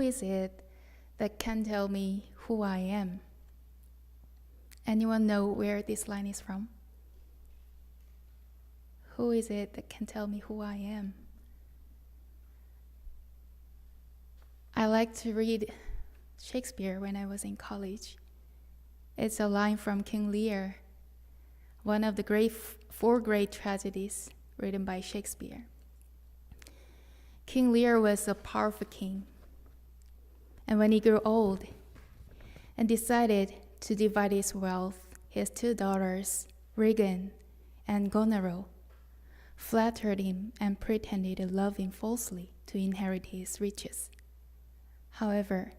is it that can tell me who I am? Anyone know where this line is from? Who is it that can tell me who I am? I like to read Shakespeare when I was in college. It's a line from King Lear, one of the four great tragedies written by Shakespeare. King Lear was a powerful king, and when he grew old and decided to divide his wealth, his two daughters, Regan and Goneril, flattered him and pretended to love him falsely to inherit his riches. However,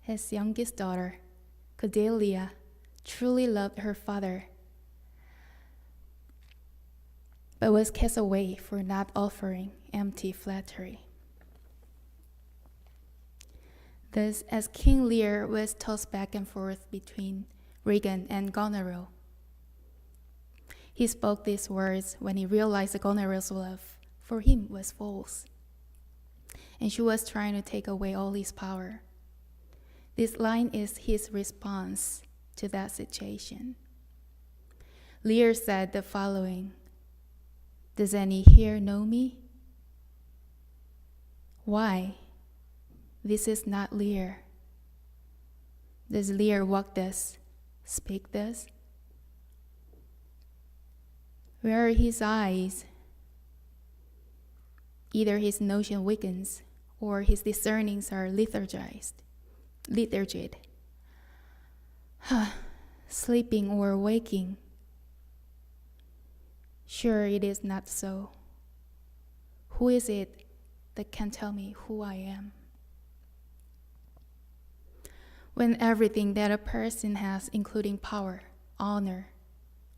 his youngest daughter, Cordelia, truly loved her father, but was cast away for not offering empty flattery. Thus, as King Lear was tossed back and forth between Regan and Goneril, he spoke these words when he realized that Goneril's love for him was false, and she was trying to take away all his power. This line is his response to that situation. Lear said the following: "Does any here know me? Why? This is not Lear. Does Lear walk thus, speak thus? Where are his eyes? Either his notion weakens, or his discernings are lethargized. Sleeping or waking. Sure, it is not so. Who is it that can tell me who I am?" When everything that a person has, including power, honor,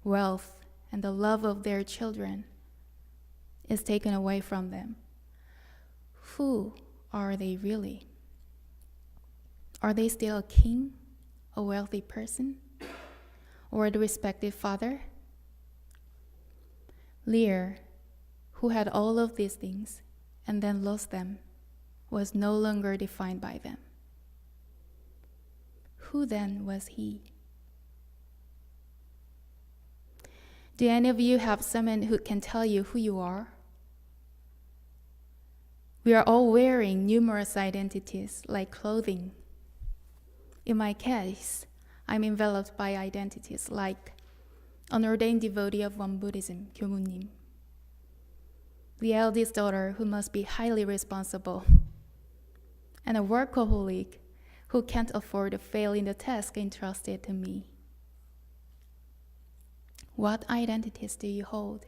wealth, and the love of their children, is taken away from them, who are they really? Are they still a king, a wealthy person, or the respected father? Lear, who had all of these things and then lost them, was no longer defined by them. Who then was he? Do any of you have someone who can tell you who you are? We are all wearing numerous identities like clothing. In my case, I'm enveloped by identities like an ordained devotee of Won Buddhism, Gyomunim, the eldest daughter who must be highly responsible, and a workaholic who can't afford to fail in the task entrusted to me. What identities do you hold?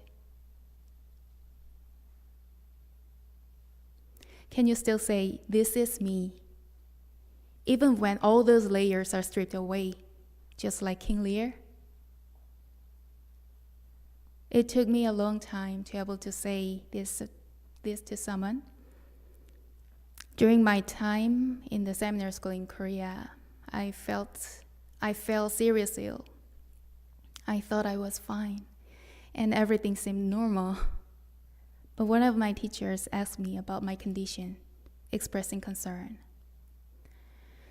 Can you still say, "This is me," even when all those layers are stripped away, just like King Lear? It took me a long time to be able to say this to someone. During my time in the seminar school in Korea, I fell seriously ill. I thought I was fine, and everything seemed normal. But one of my teachers asked me about my condition, expressing concern.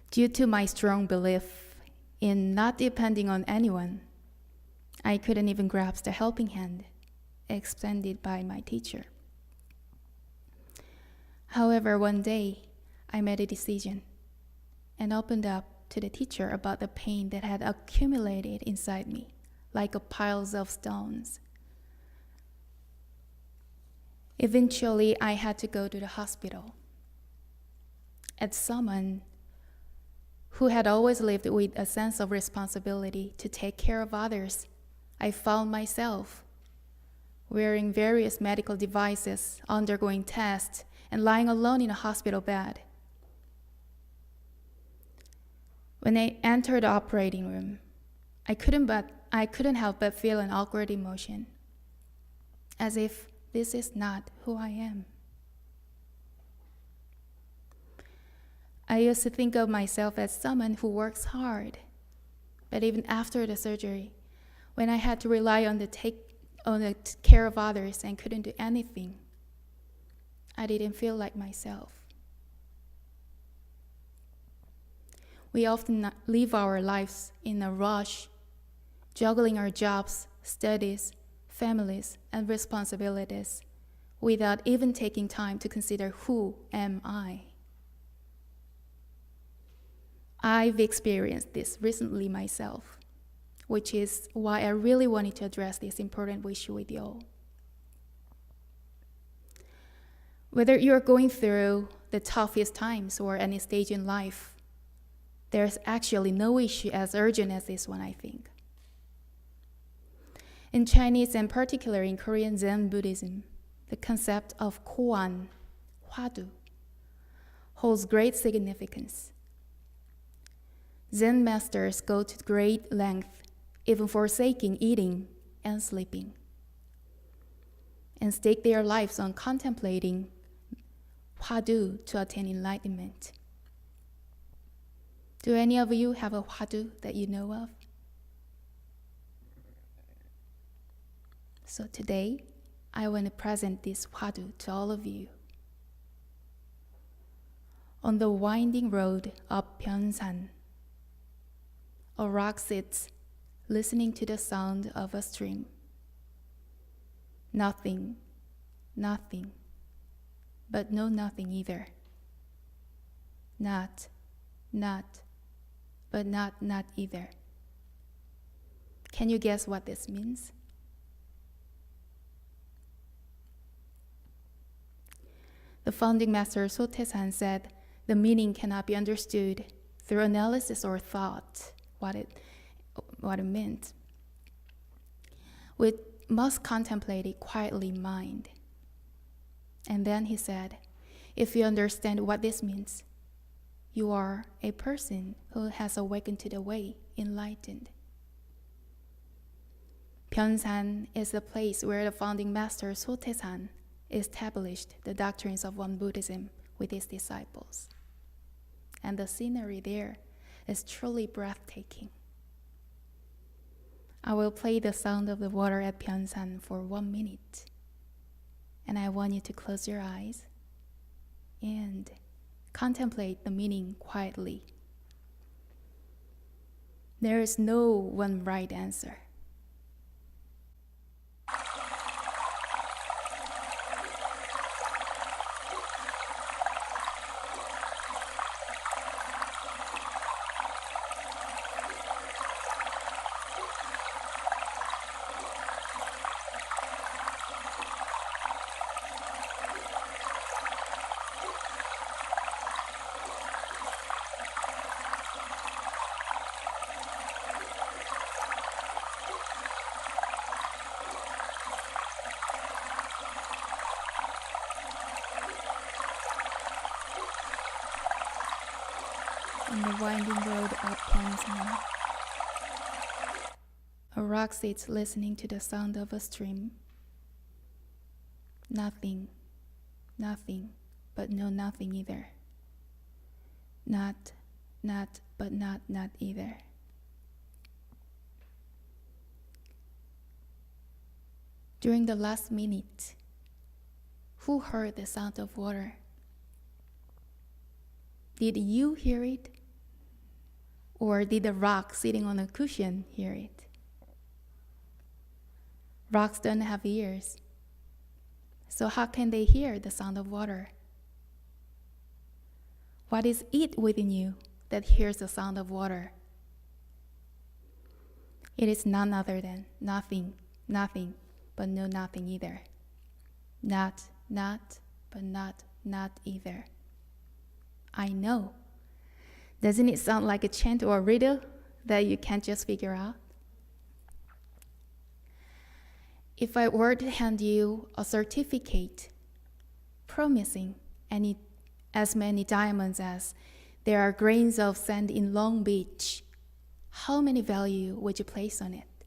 Due to my strong belief in not depending on anyone, I couldn't even grasp the helping hand extended by my teacher. However, one day, I made a decision and opened up to the teacher about the pain that had accumulated inside me, like a piles of stones. Eventually, I had to go to the hospital. As someone who had always lived with a sense of responsibility to take care of others, I found myself wearing various medical devices, undergoing tests, and lying alone in a hospital bed. When I entered the operating room, I couldn't help but feel an awkward emotion, as if this is not who I am. I used to think of myself as someone who works hard, but even after the surgery, when I had to rely on the care of others and couldn't do anything, I didn't feel like myself. We often live our lives in a rush, juggling our jobs, studies, families, and responsibilities, without even taking time to consider who am I. I've experienced this recently myself, which is why I really wanted to address this important issue with you all. Whether you're going through the toughest times or any stage in life, there's actually no issue as urgent as this one, I think. In Chinese and particularly in Korean Zen Buddhism, the concept of koan, hwadu, holds great significance. Zen masters go to great length, even forsaking eating and sleeping, and stake their lives on contemplating hwadu to attain enlightenment. Do any of you have a hwadu that you know of? So today, I want to present this hwadu to all of you. On the winding road up Pyeonsan, a rock sits, listening to the sound of a stream. Nothing, nothing, but no nothing either. Not, but not either. Can you guess what this means? The founding master Sotaesan said the meaning cannot be understood through analysis or thought, what it meant. We must contemplate it quietly in mind. And then he said, if you understand what this means, you are a person who has awakened to the way, enlightened. Pyeonsan is the place where the founding master Sotaesan established the doctrines of Won Buddhism with his disciples. And the scenery there is truly breathtaking. I will play the sound of the water at Pyeonsan for 1 minute. And I want you to close your eyes and contemplate the meaning quietly. There is no one right answer. On the winding road up Pyeonsan, a rock sits listening to the sound of a stream. Nothing, but no nothing either. Not, but not either. During the last minute, who heard the sound of water? Did you hear it? Or did the rock sitting on a cushion hear it? Rocks don't have ears. So how can they hear the sound of water? What is it within you that hears the sound of water? It is none other than nothing, but no nothing either. Not, but not either. I know. Doesn't it sound like a chant or a riddle that you can't just figure out? If I were to hand you a certificate promising as many diamonds as there are grains of sand in Long Beach, how many value would you place on it?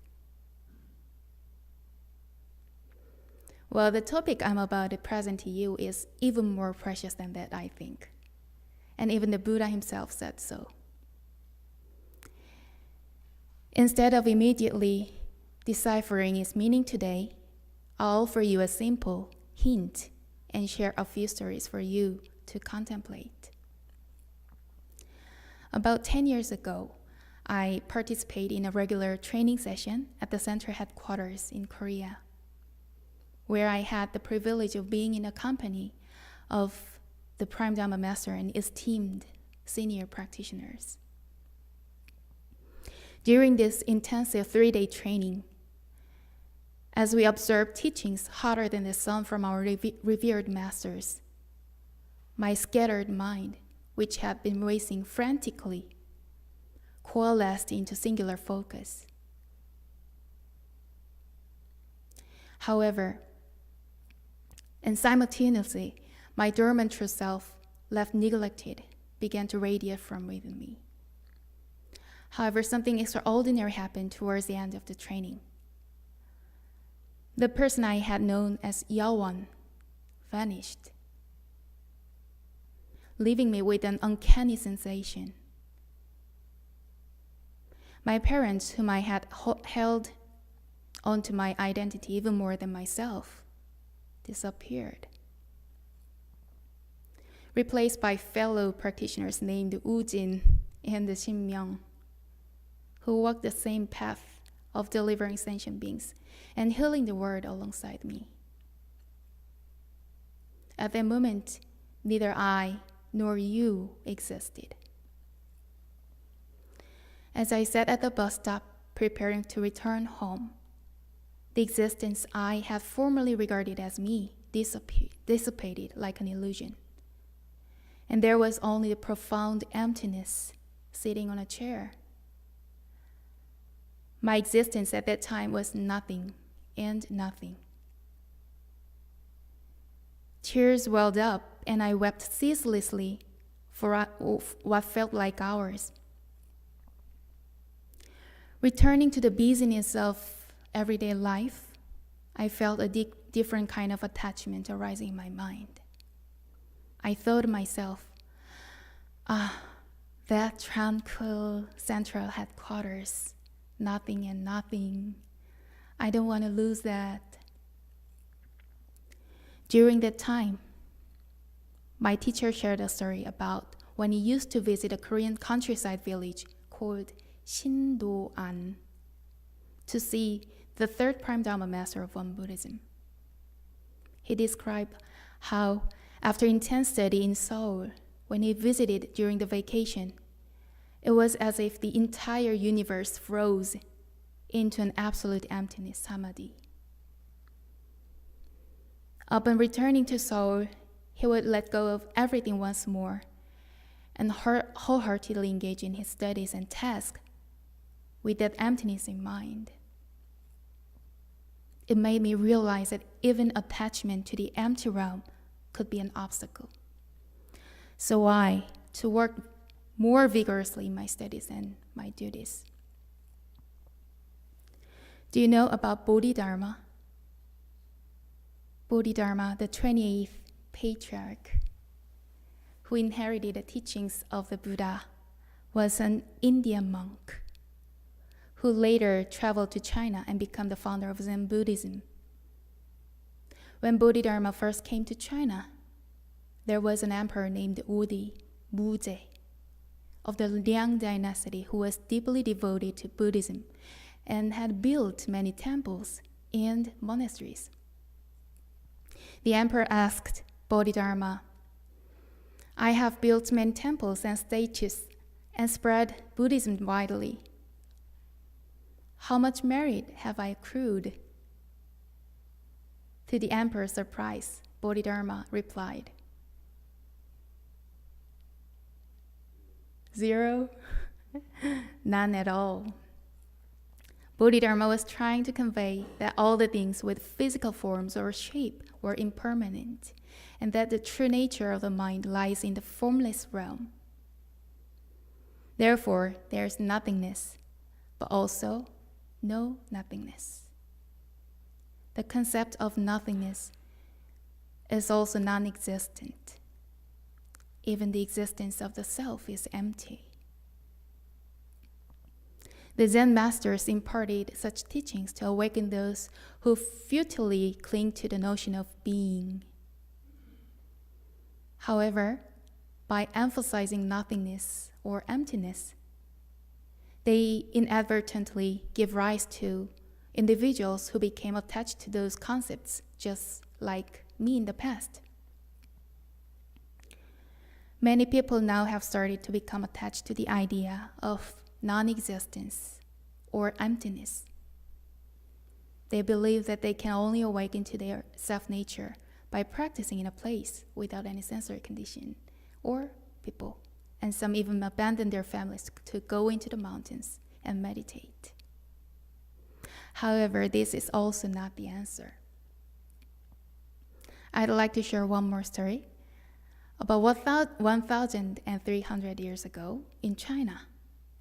Well, the topic I'm about to present to you is even more precious than that, I think. And even the Buddha himself said so. Instead of immediately deciphering its meaning today, I'll offer you a simple hint and share a few stories for you to contemplate. About 10 years ago, I participated in a regular training session at the center headquarters in Korea, where I had the privilege of being in a company of the Prime Dharma Master and esteemed senior practitioners. During this intensive 3-day training, as we observed teachings hotter than the sun from our revered masters, my scattered mind, which had been racing frantically, coalesced into singular focus. However, and simultaneously, my dormant true self, left neglected, began to radiate from within me. However, something extraordinary happened towards the end of the training. The person I had known as Yeowon vanished, leaving me with an uncanny sensation. My parents, whom I had held onto my identity even more than myself, disappeared, replaced by fellow practitioners named Woo-jin and Shin-myung, who walked the same path of delivering sentient beings and healing the world alongside me. At that moment, neither I nor you existed. As I sat at the bus stop preparing to return home, the existence I had formerly regarded as me dissipated like an illusion. And there was only a profound emptiness sitting on a chair. My existence at that time was nothing and nothing. Tears welled up, and I wept ceaselessly for what felt like hours. Returning to the busyness of everyday life, I felt a different kind of attachment arising in my mind. I thought to myself, that tranquil central headquarters, nothing and nothing. I don't want to lose that. During that time, my teacher shared a story about when he used to visit a Korean countryside village called Shindo-an to see the third Prime Dharma Master of Won Buddhism. He described how, after intense study in Seoul, when he visited during the vacation, it was as if the entire universe froze into an absolute emptiness, samadhi. Upon returning to Seoul, he would let go of everything once more and wholeheartedly engage in his studies and tasks with that emptiness in mind. It made me realize that even attachment to the empty realm could be an obstacle. So to work more vigorously in my studies and my duties. Do you know about Bodhidharma? Bodhidharma, the 28th patriarch, who inherited the teachings of the Buddha, was an Indian monk who later traveled to China and became the founder of Zen Buddhism. When Bodhidharma first came to China, there was an emperor named Udi, Muje, of the Liang dynasty, who was deeply devoted to Buddhism and had built many temples and monasteries. The emperor asked Bodhidharma, "I have built many temples and statues and spread Buddhism widely. How much merit have I accrued?" To the emperor's surprise, Bodhidharma replied, "Zero, none at all." Bodhidharma was trying to convey that all the things with physical forms or shape were impermanent, and that the true nature of the mind lies in the formless realm. Therefore, there is nothingness, but also no nothingness. The concept of nothingness is also non-existent. Even the existence of the self is empty. The Zen masters imparted such teachings to awaken those who futilely cling to the notion of being. However, by emphasizing nothingness or emptiness. They inadvertently give rise to individuals who became attached to those concepts, just like me in the past. Many people now have started to become attached to the idea of non-existence or emptiness. They believe that they can only awaken to their self-nature by practicing in a place without any sensory condition or people, and some even abandon their families to go into the mountains and meditate. However, this is also not the answer. I'd like to share one more story. About 1,300 years ago in China,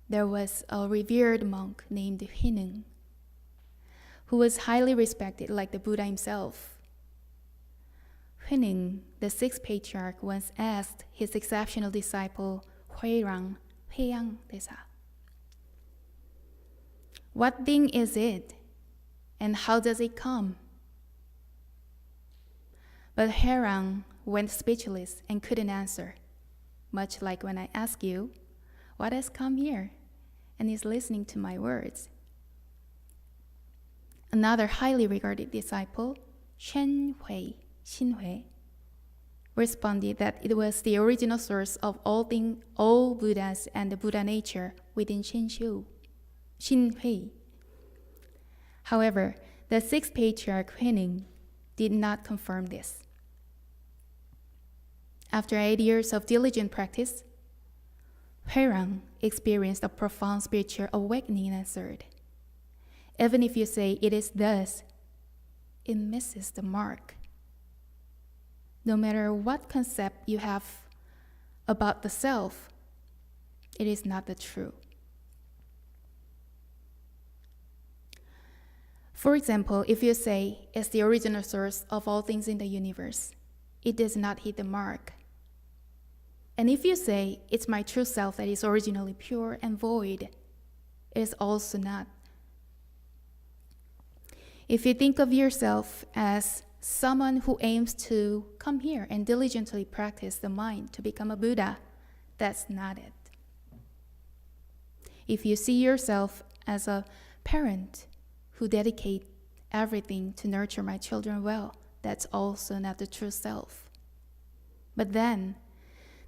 there was a revered monk named Huineng, who was highly respected like the Buddha himself. Huineng, the sixth patriarch, once asked his exceptional disciple Huirang, "What thing is it, and how does it come?" But Huirang went speechless and couldn't answer, much like when I ask you, "What has come here?" and is listening to my words. Another highly regarded disciple, Xin Hui, responded that it was the original source of all Buddhas and the Buddha nature within Xin Hui. However, the sixth patriarch Huineng did not confirm this. After 8 years of diligent practice, Huirang experienced a profound spiritual awakening and answered, "Even if you say it is thus, it misses the mark. No matter what concept you have about the self, it is not the true." For example, if you say it's the original source of all things in the universe, it does not hit the mark. And if you say it's my true self that is originally pure and void, it is also not. If you think of yourself as someone who aims to come here and diligently practice the mind to become a Buddha, that's not it. If you see yourself as a parent who dedicate everything to nurture my children well, that's also not the true self. But then,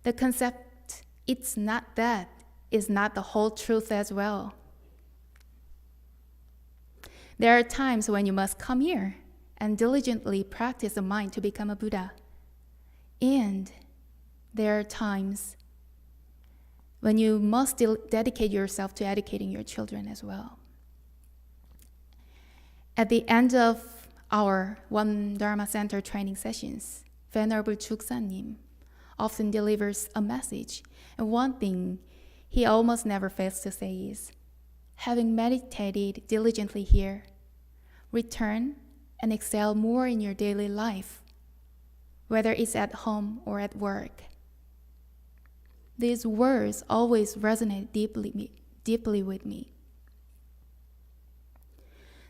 the concept, "it's not that," is not the whole truth as well. There are times when you must come here and diligently practice the mind to become a Buddha. And there are times when you must dedicate yourself to educating your children as well. At the end of our One Dharma Center training sessions, Venerable Chuksanim often delivers a message, and one thing he almost never fails to say is, "Having meditated diligently here, return and excel more in your daily life, whether it's at home or at work." These words always resonate deeply with me.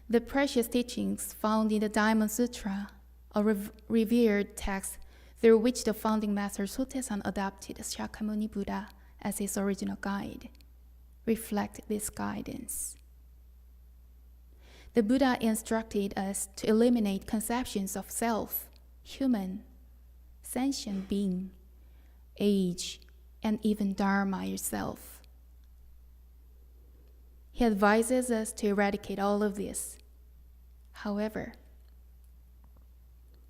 The precious teachings found in the Diamond Sutra, a revered text through which the founding master Sotaesan adopted Shakyamuni Buddha as his original guide, reflect this guidance. The Buddha instructed us to eliminate conceptions of self, human, sentient being, age, and even Dharma itself. He advises us to eradicate all of this. However,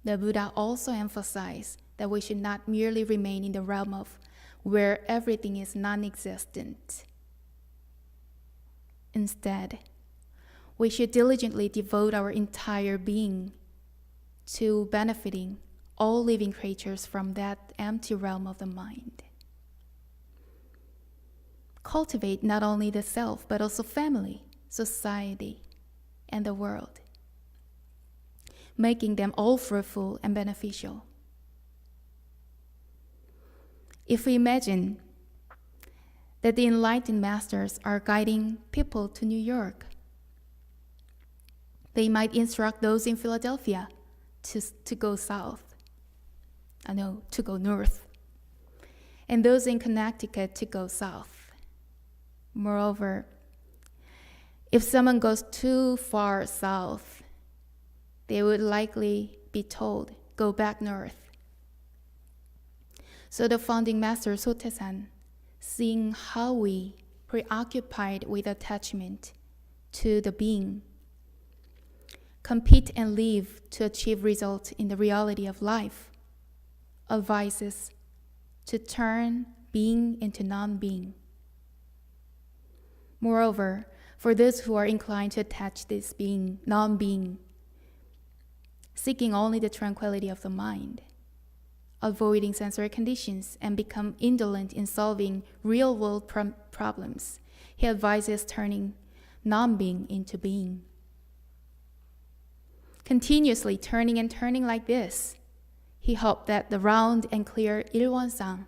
the Buddha also emphasized that we should not merely remain in the realm of where everything is non-existent. Instead, we should diligently devote our entire being to benefiting all living creatures from that empty realm of the mind. Cultivate not only the self, but also family, society, and the world, making them all fruitful and beneficial. If we imagine that the enlightened masters are guiding people to New York, they might instruct those in Philadelphia to go south. To go north. and those in Connecticut to go south. Moreover, if someone goes too far south, they would likely be told, go back north. So the founding master Sotaesan, seeing how we preoccupied with attachment to the being, compete and live to achieve results in the reality of life, advises to turn being into non-being. Moreover, for those who are inclined to attach this being, non-being, seeking only the tranquility of the mind, avoiding sensory conditions, and become indolent in solving real-world problems, he advises turning non-being into being. Continuously turning and turning like this, he hoped that the round and clear Yeowon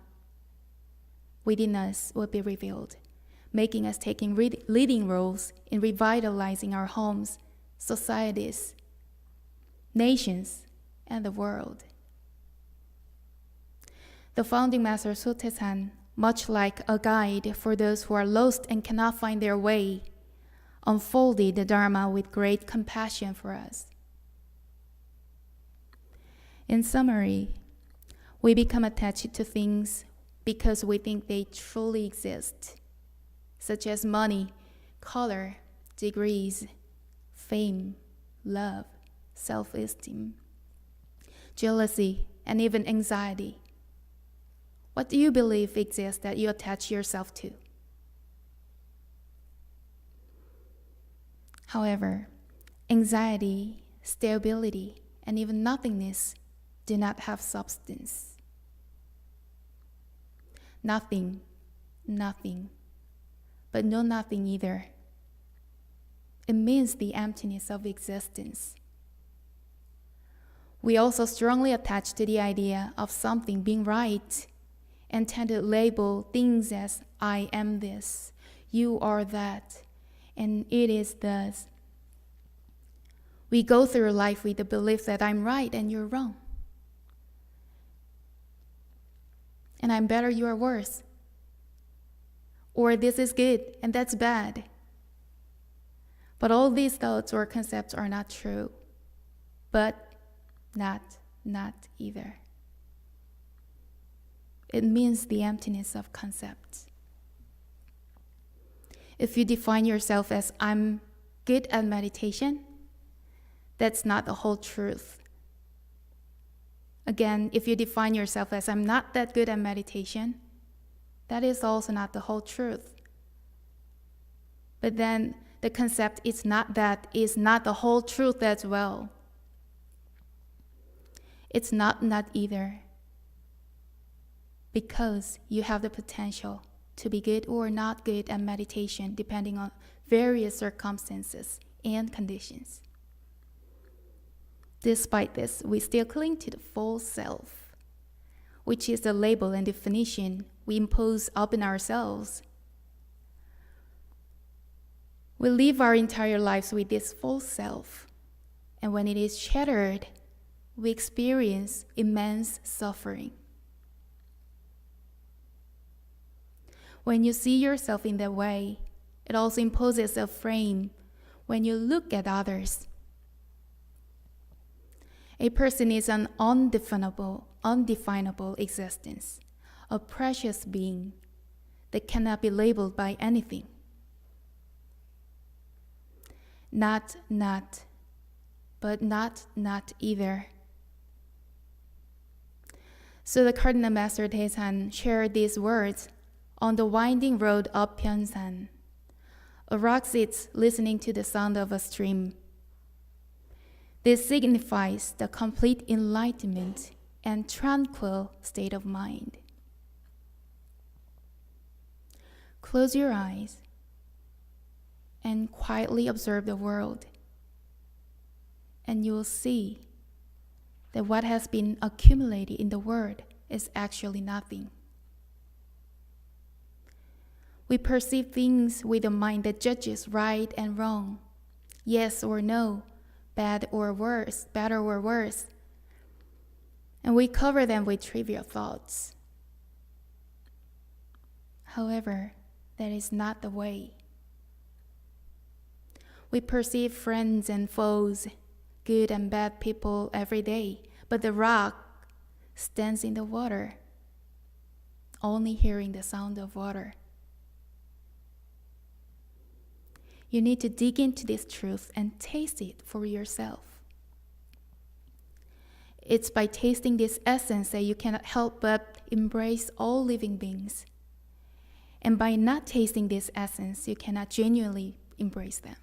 within us would be revealed, making us taking leading roles in revitalizing our homes, societies, nations, and the world. The founding master Sotaesan, much like a guide for those who are lost and cannot find their way, unfolded the Dharma with great compassion for us. In summary, we become attached to things because we think they truly exist, such as money, color, degrees, fame, love, self-esteem, jealousy, and even anxiety. What do you believe exists that you attach yourself to? However, anxiety, stability, and even nothingness do not have substance. Nothing, but no nothing either. It means the emptiness of existence. We also strongly attach to the idea of something being right and tend to label things as I am this, you are that, and it is thus. We go through life with the belief that I'm right and you're wrong. And I'm better, you are worse. Or this is good and that's bad. But all these thoughts or concepts are not true, but not either. It means the emptiness of concepts. If you define yourself as I'm good at meditation, that's not the whole truth. Again, if you define yourself as I'm not that good at meditation, that is also not the whole truth. But then the concept is not the whole truth as well. It's not either. Because you have the potential to be good or not good at meditation depending on various circumstances and conditions. Despite this, we still cling to the false self, which is the label and definition we impose upon ourselves. We live our entire lives with this false self, and when it is shattered, we experience immense suffering. When you see yourself in that way, it also imposes a frame when you look at others. A person is an undefinable existence, a precious being that cannot be labeled by anything. Not, but not either. So the Cardinal Master Taesan shared these words on the winding road up Pyeonsan. A rock sits listening to the sound of a stream. This signifies the complete enlightenment and tranquil state of mind. Close your eyes and quietly observe the world, and you will see that what has been accumulated in the world is actually nothing. We perceive things with a mind that judges right and wrong, yes or no, bad or worse, better or worse, and we cover them with trivial thoughts. However, that is not the way. We perceive friends and foes, good and bad people every day, but the rock stands in the water, only hearing the sound of water. You need to dig into this truth and taste it for yourself. It's by tasting this essence that you cannot help but embrace all living beings. And by not tasting this essence, you cannot genuinely embrace them.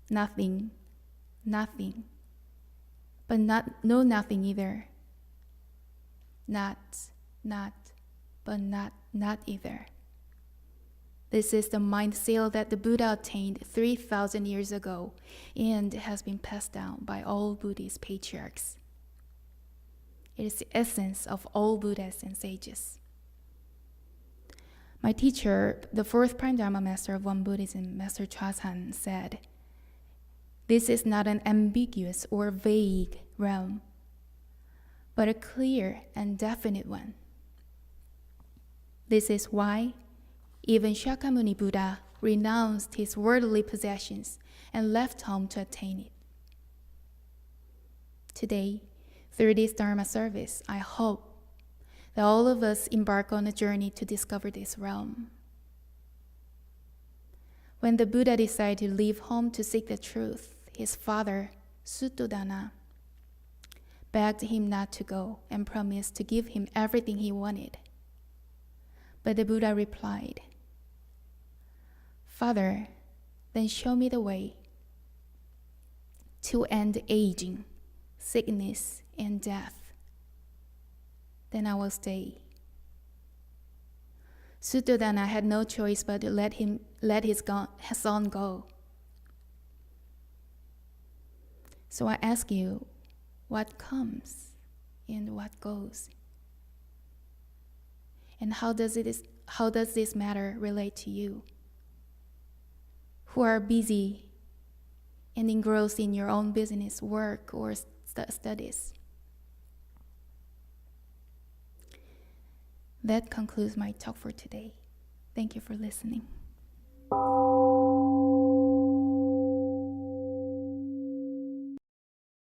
Nothing, but no nothing either. Not, but not either. This is the mind seal that the Buddha attained 3,000 years ago and has been passed down by all Buddhist patriarchs. It is the essence of all Buddhas and sages. My teacher, the fourth prime Dharma master of Won Buddhism, Master Chazan, said, "This is not an ambiguous or vague realm, but a clear and definite one. This is why even Shakyamuni Buddha renounced his worldly possessions and left home to attain it. Today, through this Dharma service, I hope that all of us embark on a journey to discover this realm." When the Buddha decided to leave home to seek the truth, his father, Suttodana, begged him not to go and promised to give him everything he wanted. But the Buddha replied, "Father, then show me the way to end aging, sickness, and death. Then I will stay." Suttodana had no choice but to let his son go. So I ask you, what comes and what goes? And how does this matter relate to you, who are busy and engrossed in your own business, work, or studies? That concludes my talk for today. Thank you for listening.